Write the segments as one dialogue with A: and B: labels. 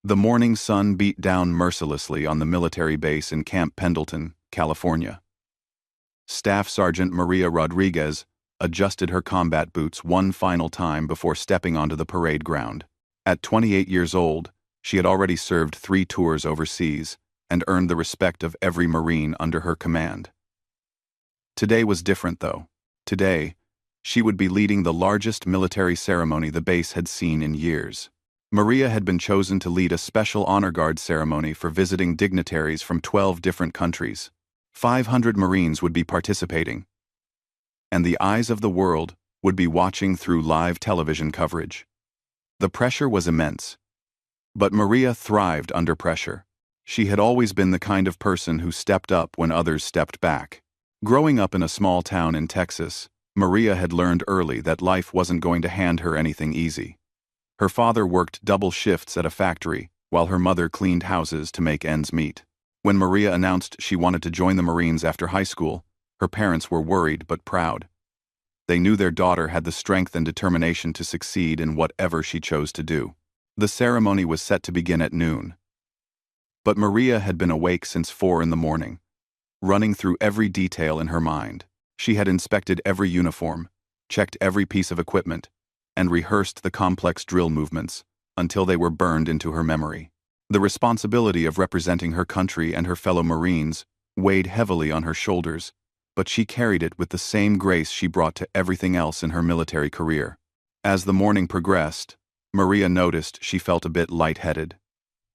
A: The morning sun beat down mercilessly on the military base in Camp Pendleton, California. Staff Sergeant Maria Rodriguez adjusted her combat boots one final time before stepping onto the parade ground. At 28 years old, she had already served 3 tours overseas and earned the respect of every Marine under her command. Today was different, though. Today, she would be leading the largest military ceremony the base had seen in years. Maria had been chosen to lead a special honor guard ceremony for visiting dignitaries from 12 different countries. 500 Marines would be participating, and the eyes of the world would be watching through live television coverage. The pressure was immense. But Maria thrived under pressure. She had always been the kind of person who stepped up when others stepped back. Growing up in a small town in Texas, Maria had learned early that life wasn't going to hand her anything easy. Her father worked double shifts at a factory, while her mother cleaned houses to make ends meet. When Maria announced she wanted to join the Marines after high school, her parents were worried but proud. They knew their daughter had the strength and determination to succeed in whatever she chose to do. The ceremony was set to begin at noon. But Maria had been awake since 4 in the morning, running through every detail in her mind. She had inspected every uniform, checked every piece of equipment, and rehearsed the complex drill movements until they were burned into her memory. The responsibility of representing her country and her fellow Marines weighed heavily on her shoulders, but she carried it with the same grace she brought to everything else in her military career. As the morning progressed, Maria noticed she felt a bit lightheaded.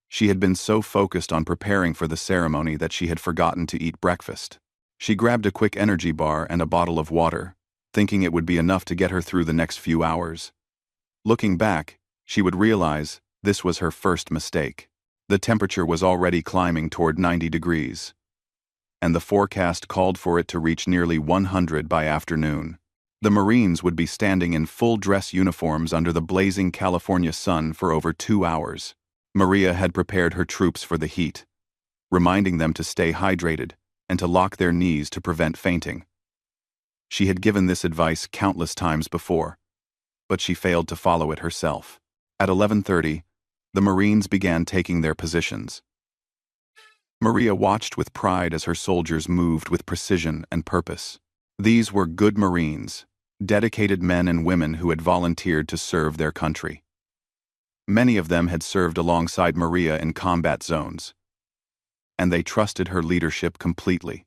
A: She had been so focused on preparing for the ceremony that she had forgotten to eat breakfast. She grabbed a quick energy bar and a bottle of water, thinking it would be enough to get her through the next few hours. Looking back, she would realize this was her first mistake. The temperature was already climbing toward 90 degrees, and the forecast called for it to reach nearly 100 by afternoon. The Marines would be standing in full dress uniforms under the blazing California sun for over 2 hours. Maria had prepared her troops for the heat, reminding them to stay hydrated and to lock their knees to prevent fainting. She had given this advice countless times before, but she failed to follow it herself. At 11:30, the Marines began taking their positions. Maria watched with pride as her soldiers moved with precision and purpose. These were good Marines, dedicated men and women who had volunteered to serve their country. Many of them had served alongside Maria in combat zones, and they trusted her leadership completely.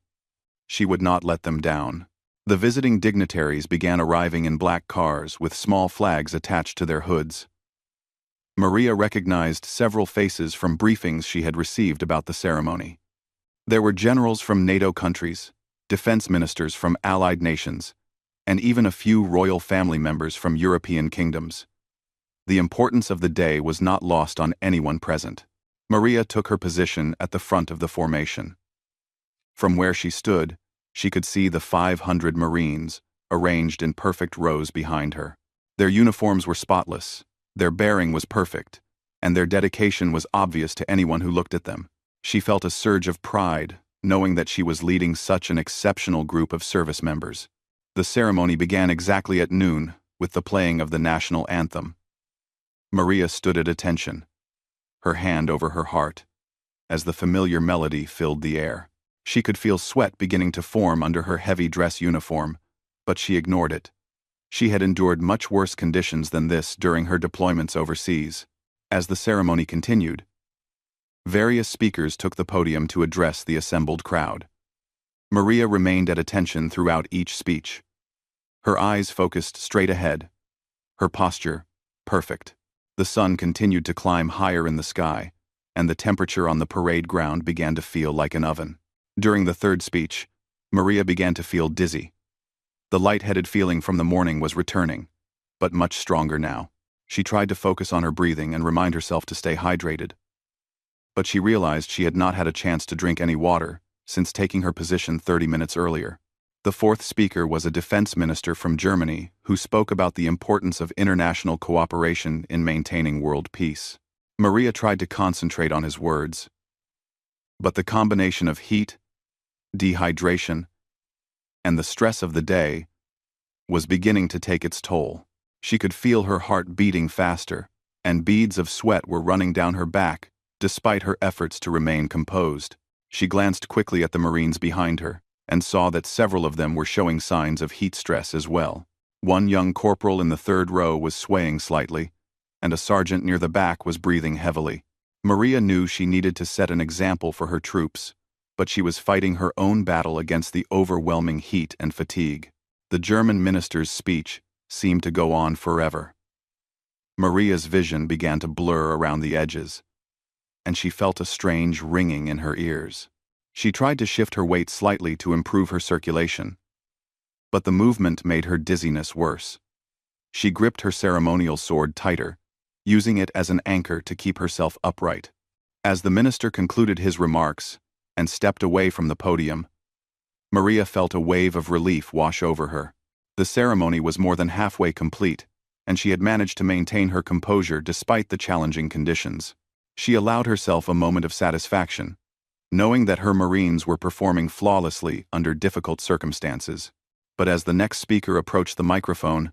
A: She would not let them down. The visiting dignitaries began arriving in black cars with small flags attached to their hoods. Maria recognized several faces from briefings she had received about the ceremony. There were generals from NATO countries, defense ministers from allied nations, and even a few royal family members from European kingdoms. The importance of the day was not lost on anyone present. Maria took her position at the front of the formation. From where she stood, she could see the 500 Marines arranged in perfect rows behind her. Their uniforms were spotless, their bearing was perfect, and their dedication was obvious to anyone who looked at them. She felt a surge of pride, knowing that she was leading such an exceptional group of service members. The ceremony began exactly at noon, with the playing of the national anthem. Maria stood at attention, her hand over her heart, as the familiar melody filled the air. She could feel sweat beginning to form under her heavy dress uniform, but she ignored it. She had endured much worse conditions than this during her deployments overseas. As the ceremony continued, various speakers took the podium to address the assembled crowd. Maria remained at attention throughout each speech. Her eyes focused straight ahead, her posture perfect. The sun continued to climb higher in the sky, and the temperature on the parade ground began to feel like an oven. During the third speech, Maria began to feel dizzy. The lightheaded feeling from the morning was returning, but much stronger now. She tried to focus on her breathing and remind herself to stay hydrated. But she realized she had not had a chance to drink any water since taking her position 30 minutes earlier. The fourth speaker was a defense minister from Germany who spoke about the importance of international cooperation in maintaining world peace. Maria tried to concentrate on his words, but the combination of heat, dehydration, and the stress of the day was beginning to take its toll. She could feel her heart beating faster, and beads of sweat were running down her back despite her efforts to remain composed. She glanced quickly at the Marines behind her and saw that several of them were showing signs of heat stress as well. One young corporal in the third row was swaying slightly, and a sergeant near the back was breathing heavily. Maria knew she needed to set an example for her troops, but she was fighting her own battle against the overwhelming heat and fatigue. The German minister's speech seemed to go on forever. Maria's vision began to blur around the edges, and she felt a strange ringing in her ears. She tried to shift her weight slightly to improve her circulation, but the movement made her dizziness worse. She gripped her ceremonial sword tighter, using it as an anchor to keep herself upright. As the minister concluded his remarks and stepped away from the podium, Maria felt a wave of relief wash over her. The ceremony was more than halfway complete, and she had managed to maintain her composure despite the challenging conditions. She allowed herself a moment of satisfaction, knowing that her Marines were performing flawlessly under difficult circumstances. But as the next speaker approached the microphone,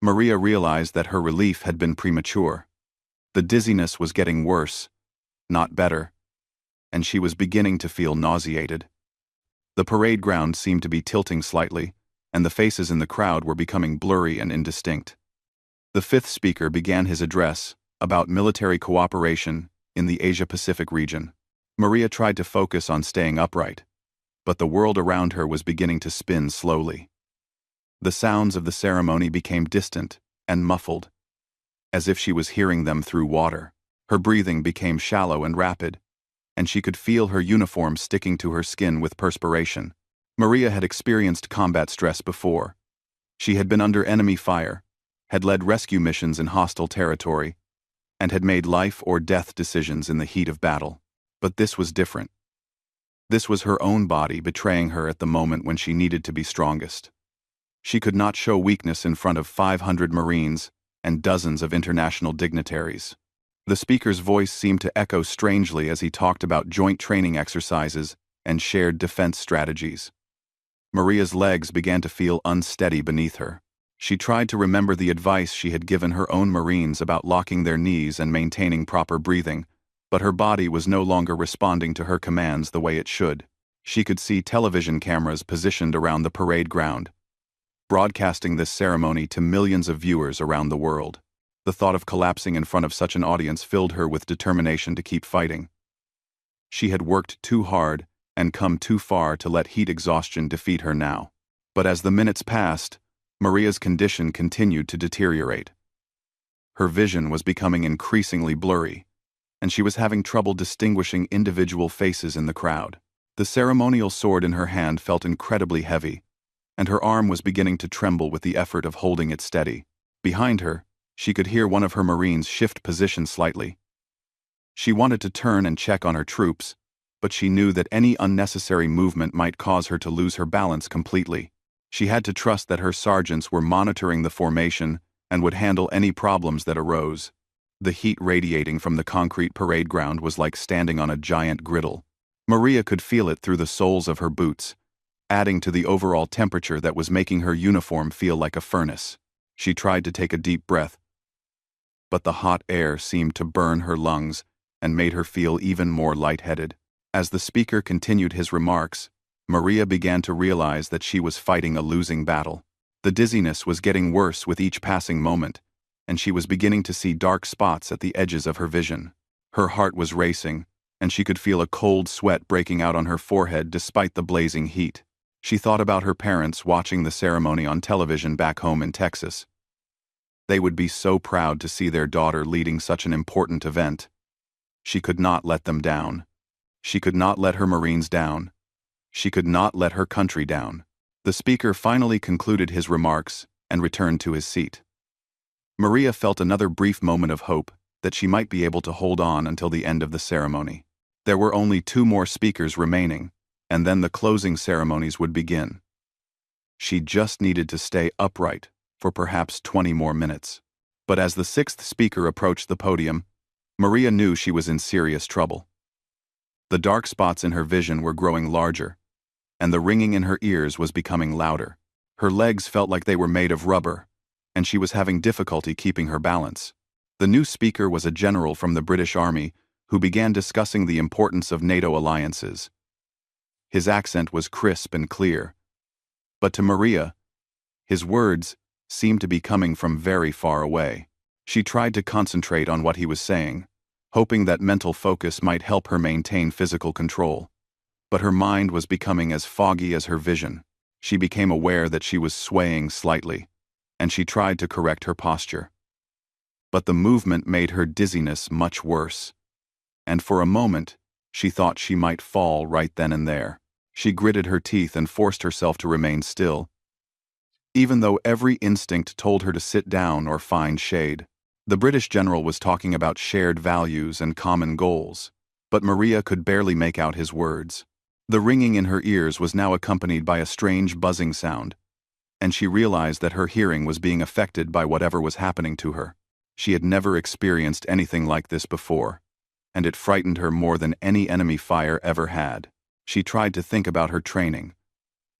A: Maria realized that her relief had been premature. The dizziness was getting worse, not better, and she was beginning to feel nauseated. The parade ground seemed to be tilting slightly, and the faces in the crowd were becoming blurry and indistinct. The fifth speaker began his address about military cooperation in the Asia-Pacific region. Maria tried to focus on staying upright, but the world around her was beginning to spin slowly. The sounds of the ceremony became distant and muffled, as if she was hearing them through water. Her breathing became shallow and rapid, and she could feel her uniform sticking to her skin with perspiration. Maria had experienced combat stress before. She had been under enemy fire, had led rescue missions in hostile territory, and had made life or death decisions in the heat of battle. But this was different. This was her own body betraying her at the moment when she needed to be strongest. She could not show weakness in front of 500 Marines and dozens of international dignitaries. The speaker's voice seemed to echo strangely as he talked about joint training exercises and shared defense strategies. Maria's legs began to feel unsteady beneath her. She tried to remember the advice she had given her own Marines about locking their knees and maintaining proper breathing, but her body was no longer responding to her commands the way it should. She could see television cameras positioned around the parade ground, broadcasting this ceremony to millions of viewers around the world. The thought of collapsing in front of such an audience filled her with determination to keep fighting. She had worked too hard and come too far to let heat exhaustion defeat her now. But as the minutes passed, Maria's condition continued to deteriorate. Her vision was becoming increasingly blurry, and she was having trouble distinguishing individual faces in the crowd. The ceremonial sword in her hand felt incredibly heavy, and her arm was beginning to tremble with the effort of holding it steady. Behind her, she could hear one of her Marines shift position slightly. She wanted to turn and check on her troops, but she knew that any unnecessary movement might cause her to lose her balance completely. She had to trust that her sergeants were monitoring the formation and would handle any problems that arose. The heat radiating from the concrete parade ground was like standing on a giant griddle. Maria could feel it through the soles of her boots, adding to the overall temperature that was making her uniform feel like a furnace. She tried to take a deep breath, but the hot air seemed to burn her lungs and made her feel even more lightheaded. As the speaker continued his remarks, Maria began to realize that she was fighting a losing battle. The dizziness was getting worse with each passing moment, and she was beginning to see dark spots at the edges of her vision. Her heart was racing, and she could feel a cold sweat breaking out on her forehead despite the blazing heat. She thought about her parents watching the ceremony on television back home in Texas. They would be so proud to see their daughter leading such an important event. She could not let them down. She could not let her Marines down. She could not let her country down. The speaker finally concluded his remarks and returned to his seat. Maria felt another brief moment of hope that she might be able to hold on until the end of the ceremony. There were only 2 more speakers remaining, and then the closing ceremonies would begin. She just needed to stay upright for perhaps 20 more minutes. But as the 6th speaker approached the podium, Maria knew she was in serious trouble. The dark spots in her vision were growing larger, and the ringing in her ears was becoming louder. Her legs felt like they were made of rubber, and she was having difficulty keeping her balance. The new speaker was a general from the British Army who began discussing the importance of NATO alliances. His accent was crisp and clear, but to Maria, his words seemed to be coming from very far away. She tried to concentrate on what he was saying, hoping that mental focus might help her maintain physical control. But her mind was becoming as foggy as her vision. She became aware that she was swaying slightly, and she tried to correct her posture. But the movement made her dizziness much worse, and for a moment, she thought she might fall right then and there. She gritted her teeth and forced herself to remain still, even though every instinct told her to sit down or find shade. The British general was talking about shared values and common goals, but Maria could barely make out his words. The ringing in her ears was now accompanied by a strange buzzing sound, and she realized that her hearing was being affected by whatever was happening to her. She had never experienced anything like this before, and it frightened her more than any enemy fire ever had. She tried to think about her training,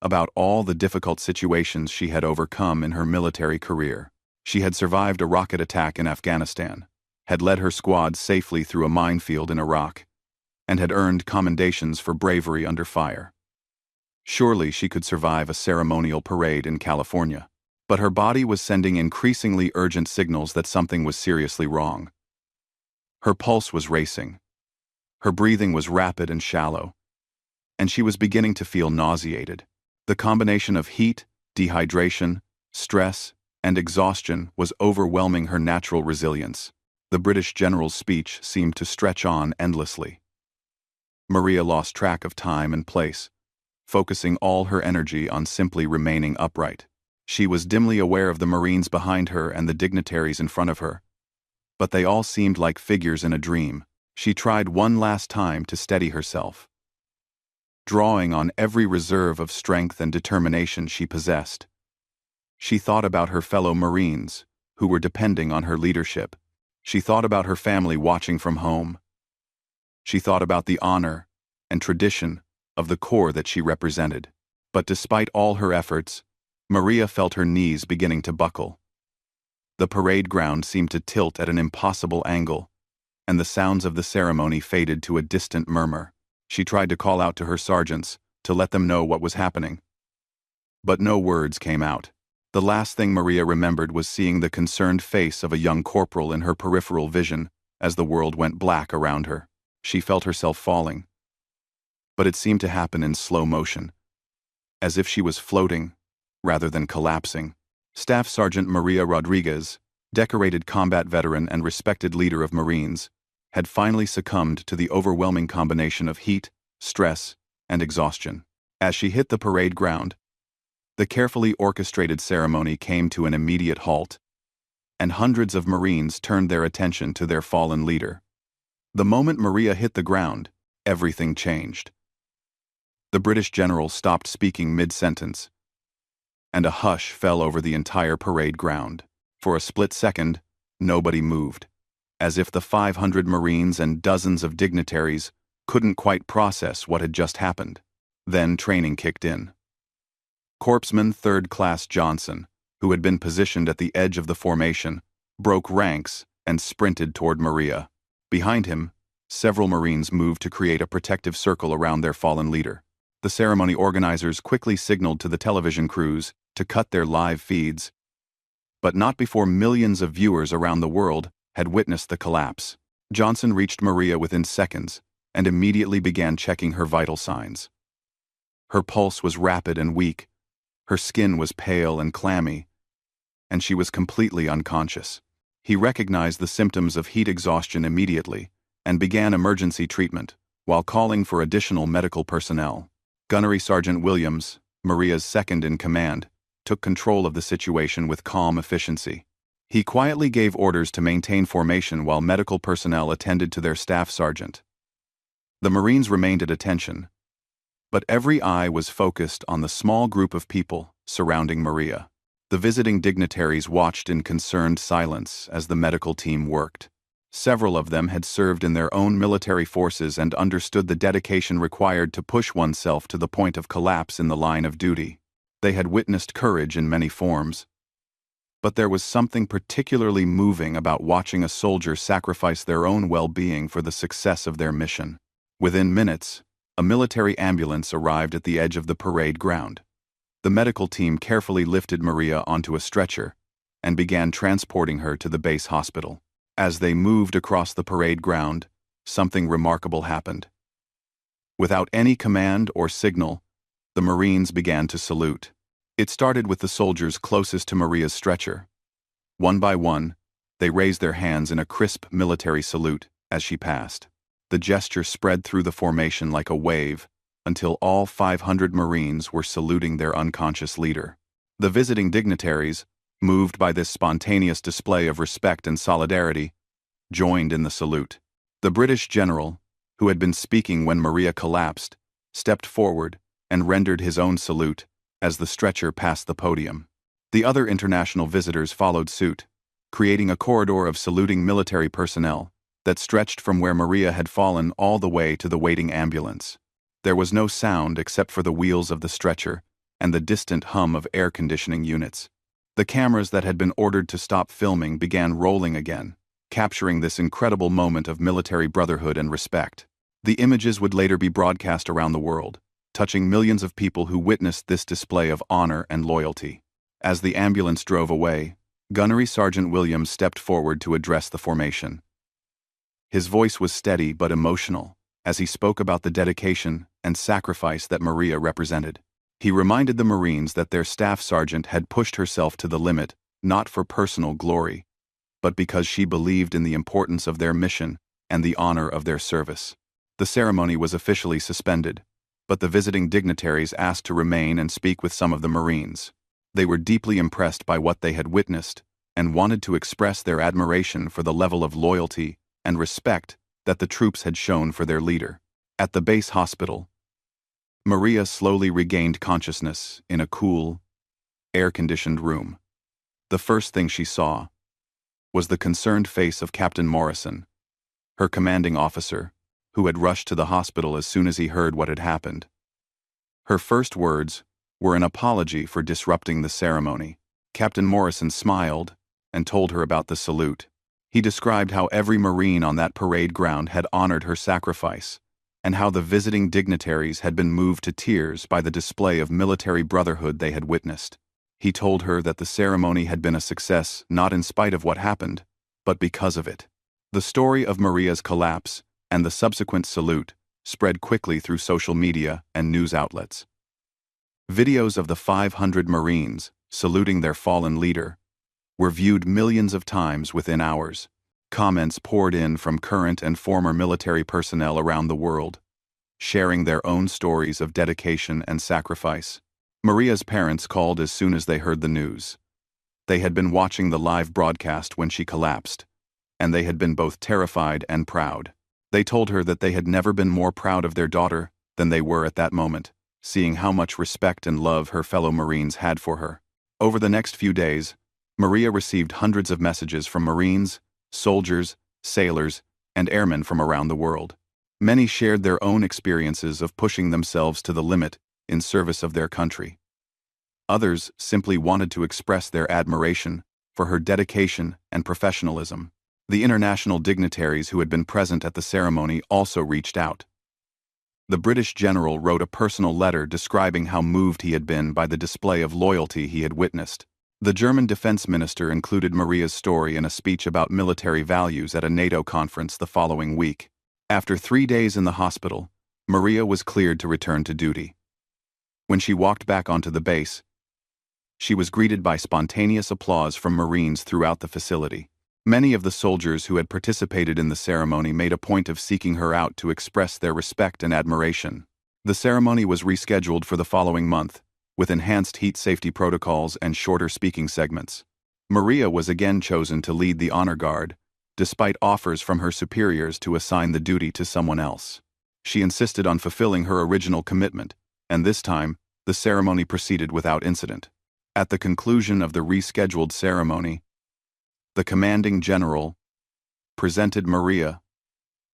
A: about all the difficult situations she had overcome in her military career. She had survived a rocket attack in Afghanistan, had led her squad safely through a minefield in Iraq, and had earned commendations for bravery under fire. Surely she could survive a ceremonial parade in California. But her body was sending increasingly urgent signals that something was seriously wrong. Her pulse was racing. Her breathing was rapid and shallow, and she was beginning to feel nauseated. The combination of heat, dehydration, stress, and exhaustion was overwhelming her natural resilience. The British general's speech seemed to stretch on endlessly. Maria lost track of time and place, focusing all her energy on simply remaining upright. She was dimly aware of the Marines behind her and the dignitaries in front of her, but they all seemed like figures in a dream. She tried one last time to steady herself, drawing on every reserve of strength and determination she possessed. She thought about her fellow Marines, who were depending on her leadership. She thought about her family watching from home. She thought about the honor and tradition of the corps that she represented. But despite all her efforts, Maria felt her knees beginning to buckle. The parade ground seemed to tilt at an impossible angle, and the sounds of the ceremony faded to a distant murmur. She tried to call out to her sergeants to let them know what was happening, but no words came out. The last thing Maria remembered was seeing the concerned face of a young corporal in her peripheral vision as the world went black around her. She felt herself falling, but it seemed to happen in slow motion, as if she was floating rather than collapsing. Staff Sergeant Maria Rodriguez, decorated combat veteran and respected leader of Marines, had finally succumbed to the overwhelming combination of heat, stress, and exhaustion. As she hit the parade ground, the carefully orchestrated ceremony came to an immediate halt, and hundreds of Marines turned their attention to their fallen leader. The moment Maria hit the ground, everything changed. The British general stopped speaking mid-sentence, and a hush fell over the entire parade ground. For a split second, nobody moved, as if the 500 Marines and dozens of dignitaries couldn't quite process what had just happened. Then training kicked in. Corpsman 3rd Class Johnson, who had been positioned at the edge of the formation, broke ranks and sprinted toward Maria. Behind him, several Marines moved to create a protective circle around their fallen leader. The ceremony organizers quickly signaled to the television crews to cut their live feeds, but not before millions of viewers around the world had witnessed the collapse. Johnson reached Maria within seconds and immediately began checking her vital signs. Her pulse was rapid and weak, her skin was pale and clammy, and she was completely unconscious. He recognized the symptoms of heat exhaustion immediately and began emergency treatment while calling for additional medical personnel. Gunnery Sergeant Williams, Maria's second-in-command, took control of the situation with calm efficiency. He quietly gave orders to maintain formation while medical personnel attended to their staff sergeant. The Marines remained at attention, but every eye was focused on the small group of people surrounding Maria. The visiting dignitaries watched in concerned silence as the medical team worked. Several of them had served in their own military forces and understood the dedication required to push oneself to the point of collapse in the line of duty. They had witnessed courage in many forms, But there was something particularly moving about watching a soldier sacrifice their own well-being for the success of their mission. Within minutes, a military ambulance arrived at the edge of the parade ground. The medical team carefully lifted Maria onto a stretcher and began transporting her to the base hospital. As they moved across the parade ground, something remarkable happened. Without any command or signal, the Marines began to salute. It started with the soldiers closest to Maria's stretcher. One by one, they raised their hands in a crisp military salute as she passed. The gesture spread through the formation like a wave until all 500 Marines were saluting their unconscious leader. The visiting dignitaries, moved by this spontaneous display of respect and solidarity, joined in the salute. The British general, who had been speaking when Maria collapsed, stepped forward and rendered his own salute as the stretcher passed the podium. The other international visitors followed suit, creating a corridor of saluting military personnel that stretched from where Maria had fallen all the way to the waiting ambulance. There was no sound except for the wheels of the stretcher and the distant hum of air conditioning units. The cameras that had been ordered to stop filming began rolling again, capturing this incredible moment of military brotherhood and respect. The images would later be broadcast around the world, touching millions of people who witnessed this display of honor and loyalty. As the ambulance drove away, Gunnery Sergeant Williams stepped forward to address the formation. His voice was steady but emotional as he spoke about the dedication and sacrifice that Maria represented. He reminded the Marines that their staff sergeant had pushed herself to the limit, not for personal glory, but because she believed in the importance of their mission and the honor of their service. The ceremony was officially suspended, but the visiting dignitaries asked to remain and speak with some of the Marines. They were deeply impressed by what they had witnessed and wanted to express their admiration for the level of loyalty and respect that the troops had shown for their leader. At the base hospital, Maria slowly regained consciousness in a cool, air-conditioned room. The first thing she saw was the concerned face of Captain Morrison, her commanding officer, who had rushed to the hospital as soon as he heard what had happened. Her first words were an apology for disrupting the ceremony. Captain Morrison smiled and told her about the salute. He described how every Marine on that parade ground had honored her sacrifice, and how the visiting dignitaries had been moved to tears by the display of military brotherhood they had witnessed. He told her that the ceremony had been a success not in spite of what happened, but because of it. The story of Maria's collapse and the subsequent salute spread quickly through social media and news outlets. Videos of the 500 Marines saluting their fallen leader were viewed millions of times within hours. Comments poured in from current and former military personnel around the world, sharing their own stories of dedication and sacrifice. Maria's parents called as soon as they heard the news. They had been watching the live broadcast when she collapsed, and they had been both terrified and proud. They told her that they had never been more proud of their daughter than they were at that moment, seeing how much respect and love her fellow Marines had for her. Over the next few days, Maria received hundreds of messages from Marines, soldiers, sailors, and airmen from around the world. Many shared their own experiences of pushing themselves to the limit in service of their country. Others simply wanted to express their admiration for her dedication and professionalism. The international dignitaries who had been present at the ceremony also reached out. The British general wrote a personal letter describing how moved he had been by the display of loyalty he had witnessed. The German defense minister included Maria's story in a speech about military values at a NATO conference the following week. After 3 days in the hospital, Maria was cleared to return to duty. When she walked back onto the base, she was greeted by spontaneous applause from Marines throughout the facility. Many of the soldiers who had participated in the ceremony made a point of seeking her out to express their respect and admiration. The ceremony was rescheduled for the following month, with enhanced heat safety protocols and shorter speaking segments. Maria was again chosen to lead the honor guard, despite offers from her superiors to assign the duty to someone else. She insisted on fulfilling her original commitment, and this time, the ceremony proceeded without incident. At the conclusion of the rescheduled ceremony, the commanding general presented Maria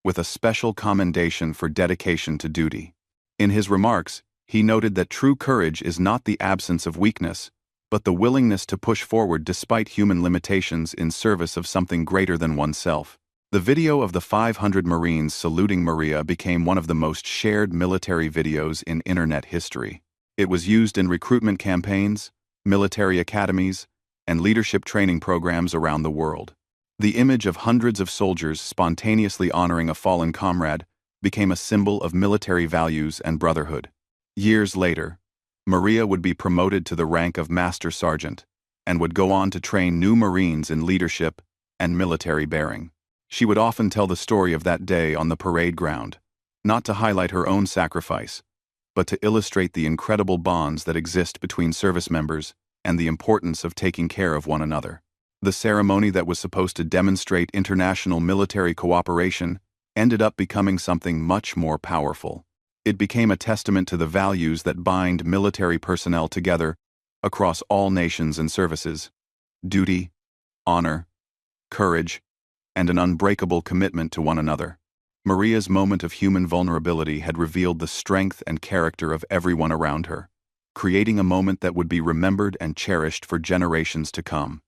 A: with a special commendation for dedication to duty. In his remarks, he noted that true courage is not the absence of weakness, but the willingness to push forward despite human limitations in service of something greater than oneself. The video of the 500 Marines saluting Maria became one of the most shared military videos in internet history. It was used in recruitment campaigns, military academies, and leadership training programs around the world. The image of hundreds of soldiers spontaneously honoring a fallen comrade became a symbol of military values and brotherhood. Years later, Maria would be promoted to the rank of Master Sergeant and would go on to train new Marines in leadership and military bearing. She would often tell the story of that day on the parade ground, not to highlight her own sacrifice, but to illustrate the incredible bonds that exist between service members and the importance of taking care of one another. The ceremony that was supposed to demonstrate international military cooperation ended up becoming something much more powerful. It became a testament to the values that bind military personnel together across all nations and services: duty, honor, courage, and an unbreakable commitment to one another. Maria's moment of human vulnerability had revealed the strength and character of everyone around her, creating a moment that would be remembered and cherished for generations to come.